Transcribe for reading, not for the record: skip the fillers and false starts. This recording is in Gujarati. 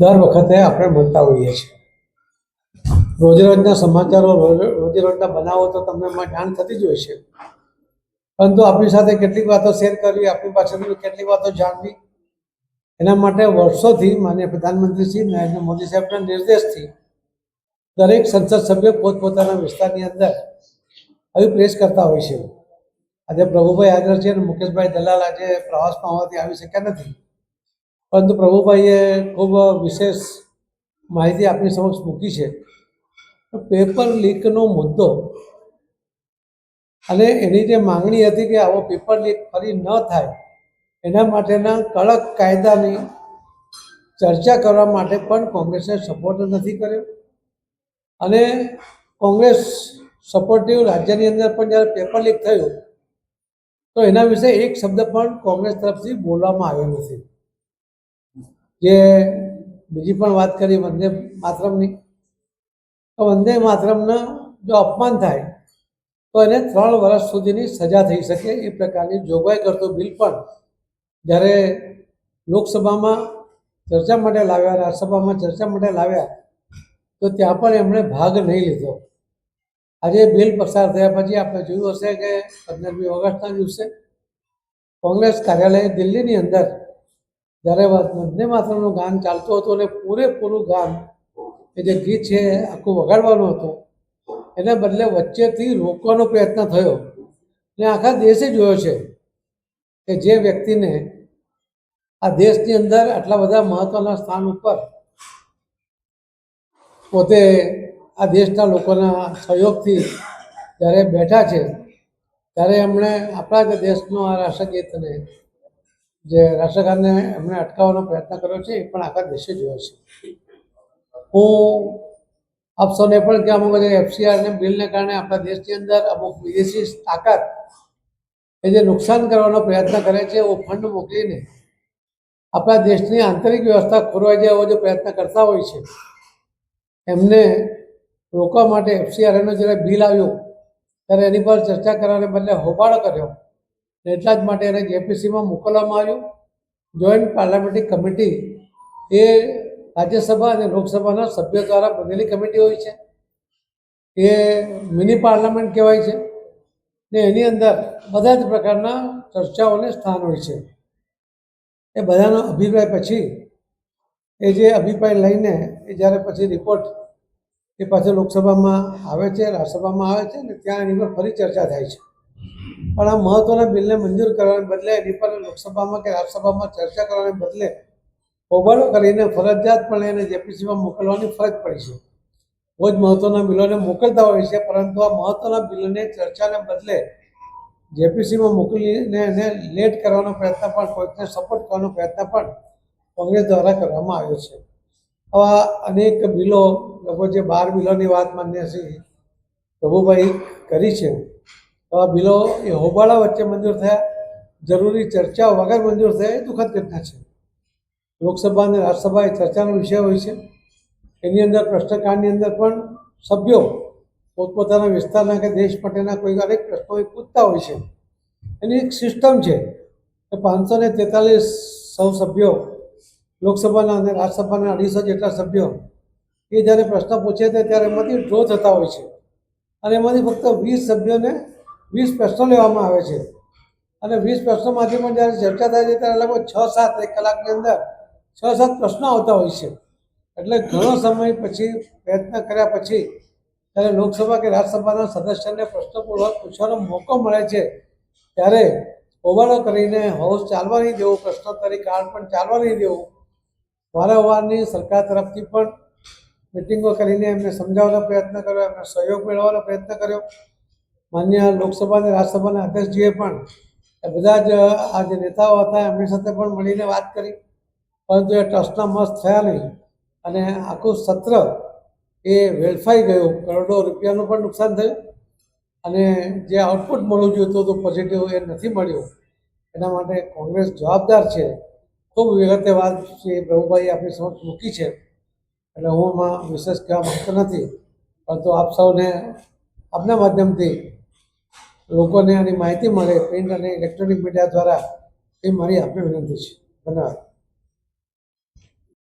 દર વખતે આપણે મળતા હોઈએ છીએ. રોજના સમાચારો, રોજના બનાવો તો તમને જાણ થતી જ હોય છે. પરંતુ આપણી સાથે કેટલીક વાતો શેર કરવી, આપણી પાસેથી કેટલીક વાતો જાણવી, એના માટે વર્ષોથી માનનીય પ્રધાનમંત્રી શ્રી નરેન્દ્ર મોદી સાહેબના નિર્દેશથી દરેક સંસદ સભ્ય પોતપોતાના વિસ્તારની અંદર આવી પ્રેસ કરતા હોય છે. આજે પ્રભુભાઈ હાજર છે અને મુકેશભાઈ દલાલ આજે પ્રવાસમાં હોવાથી આવી શક્યા નથી, પરંતુ પ્રભુભાઈએ ખૂબ વિશેષ માહિતી આપણી સમક્ષ મૂકી છે. પેપર લીકનો મુદ્દો અને એની જે માંગણી હતી કે આવો પેપર લીક ફરી ન થાય એના માટેના કડક કાયદાની ચર્ચા કરવા માટે પણ કોંગ્રેસે સપોર્ટ નથી કર્યો. અને કોંગ્રેસ સપોર્ટિવ રાજ્યની અંદર પણ જ્યારે પેપર લીક થયું તો એના વિશે એક શબ્દ પણ કોંગ્રેસ તરફથી બોલવામાં આવ્યો નથી. જે બીજી પણ વાત કરી વંદે માતરમની, તો વંદે માતરમના જો અપમાન થાય તો એને 3 વર્ષ સુધીની સજા થઈ શકે એ પ્રકારની જોગવાઈ કરતું બિલ પણ જ્યારે લોકસભામાં ચર્ચા માટે લાવ્યા, રાજ્યસભામાં ચર્ચા માટે લાવ્યા, તો ત્યાં પણ એમણે ભાગ નહીં લીધો. આજે બિલ પસાર થયા પછી આપણે જોયું હશે કે 15મી ઓગસ્ટના દિવસે કોંગ્રેસ કાર્યાલય દિલ્હીની અંદર જ્યારે વંદે માતરમનું ગાન ચાલતું હતું અને પૂરેપૂરું ગાન એ જે ગીત છે આખું વગાડવાનું હતું, એને બદલે વચ્ચેથી રોકવાનો પ્રયત્ન થયો. ને આખા દેશે જોયો છે કે જે વ્યક્તિને આ દેશની અંદર આટલા બધા મહત્ત્વના સ્થાન ઉપર પોતે આ દેશના લોકોના સહયોગથી જ્યારે બેઠા છે, ત્યારે એમણે આપણા જ દેશનું આ રાષ્ટ્રગીતને, જે રાષ્ટ્રગાનને એમણે અટકાવવાનો પ્રયત્ન કર્યો છે, એ પણ આખા દેશે જોયો છે. હું આપ સૌને પણ કહેવા માંગુ છું કે FCRને બિલને કારણે આપણા દેશની અંદર અમુક વિદેશી તાકાત એ જે નુકસાન કરવાનો પ્રયત્ન કરે છે, એવો ફંડ મોકલીને આપણા દેશની આંતરિક વ્યવસ્થા ખોરવાઈ જાય એવો જો પ્રયત્ન કરતા હોય છે, એમને રોકવા માટે FCRનું જ્યારે બિલ આવ્યું ત્યારે એની પર ચર્ચા કરવાને બદલે હોબાળો કર્યો. એટલા જ માટે એને JPCમાં મોકલવામાં આવ્યું. જોઈન્ટ પાર્લામેન્ટરી કમિટી એ રાજ્યસભા અને લોકસભાના સભ્યો દ્વારા બનેલી કમિટી હોય છે. એ મિની પાર્લામેન્ટ કહેવાય છે ને એની અંદર બધા જ પ્રકારના ચર્ચાઓને સ્થાન હોય છે. એ બધાનો અભિપ્રાય પછી એ જે અભિપ્રાય લઈને એ જ્યારે પછી રિપોર્ટ એ પાછો લોકસભામાં આવે છે, રાજ્યસભામાં આવે છે ને ત્યાં એની પર ફરી ચર્ચા થાય છે. પણ આ મહત્ત્વના બિલને મંજૂર કરવાને બદલે એની પર લોકસભામાં કે રાજ્યસભામાં ચર્ચા કરવાને બદલે હોબાળો કરીને ફરજિયાતપણે એને JPCમાં મોકલવાની ફરજ પડી છે. બહુ જ મહત્ત્વના બિલોને મોકલતા હોય છે, પરંતુ આ મહત્ત્વના બિલોને ચર્ચાને બદલે JPCમાં મોકલીને એને લેટ કરવાનો પ્રયત્ન પણ, કોઈકને સપોર્ટ કરવાનો પ્રયત્ન પણ કોંગ્રેસ દ્વારા કરવામાં આવ્યો છે. આવા અનેક બિલો, લોકો જે 12 બિલોની વાત માન્ય શ્રી પ્રભુભાઈ કરી છે, આવા બિલો એ હોબાળા વચ્ચે મંજૂર થયા, જરૂરી ચર્ચા વગર મંજૂર થયા, એ દુઃખદ ઘટના છે. લોકસભા અને રાજ્યસભા એ ચર્ચાનો વિષય હોય છે. એની અંદર પ્રશ્નકાળની અંદર પણ સભ્યો પોતપોતાના વિસ્તારના કે દેશ માટેના કોઈ અનેક પ્રશ્નો પૂછતા હોય છે. એની એક સિસ્ટમ છે કે 543 સૌ સભ્યો, લોકસભાના અને રાજ્યસભાના 250 જેટલા સભ્યો એ જ્યારે પ્રશ્ન પૂછે છે ત્યારે એમાંથી ડ્રો થતા હોય છે અને એમાંથી ફક્ત 20 સભ્યોને 20 પ્રશ્નો લેવામાં આવે છે. અને 20 પ્રશ્નોમાંથી પણ જ્યારે ચર્ચા થાય છે ત્યારે લગભગ 6-7 એક કલાકની અંદર 6-7 પ્રશ્નો આવતા હોય છે. એટલે ઘણો સમય પછી પ્રયત્ન કર્યા પછી જ્યારે લોકસભા કે રાજ્યસભાના સદસ્યને પ્રશ્નો પૂછવાનો મોકો મળે છે ત્યારે હોબાળો કરીને હાઉસ ચાલવા નહીં દેવું, પ્રશ્નોત્તરી કાળ પણ ચાલવા નહીં દેવું, વારંવારની સરકાર તરફથી પણ મિટિંગો કરીને એમને સમજાવવાનો પ્રયત્ન કર્યો, એમને સહયોગ મેળવવાનો પ્રયત્ન કર્યો. માન્ય લોકસભા અને રાજ્યસભાના અધ્યક્ષજીએ પણ એ બધા જ આ જે નેતાઓ હતા એમની સાથે પણ મળીને વાત કરી, પરંતુ એ ટ્રસ્ટના મસ્ત થયા નહીં અને આખું સત્ર એ વેડફાઈ ગયું. કરોડો રૂપિયાનું પણ નુકસાન થયું અને જે આઉટપુટ મળવું જોઈતું હતું પોઝિટિવ, એ નથી મળ્યું. એના માટે કોંગ્રેસ જવાબદાર છે. ખૂબ વિગતે વાત શ્રી પ્રભુભાઈ આપણી સમક્ષ મૂકી છે, એટલે હું એમાં વિશેષ કહેવા માગતો નથી, પરંતુ આપ સૌને આપના માધ્યમથી લોકોને આની માહિતી મળે પ્રિન્ટ અને ઇલેક્ટ્રોનિક મીડિયા દ્વારા, એ મારી આપની વિનંતી છે. ધન્યવાદ.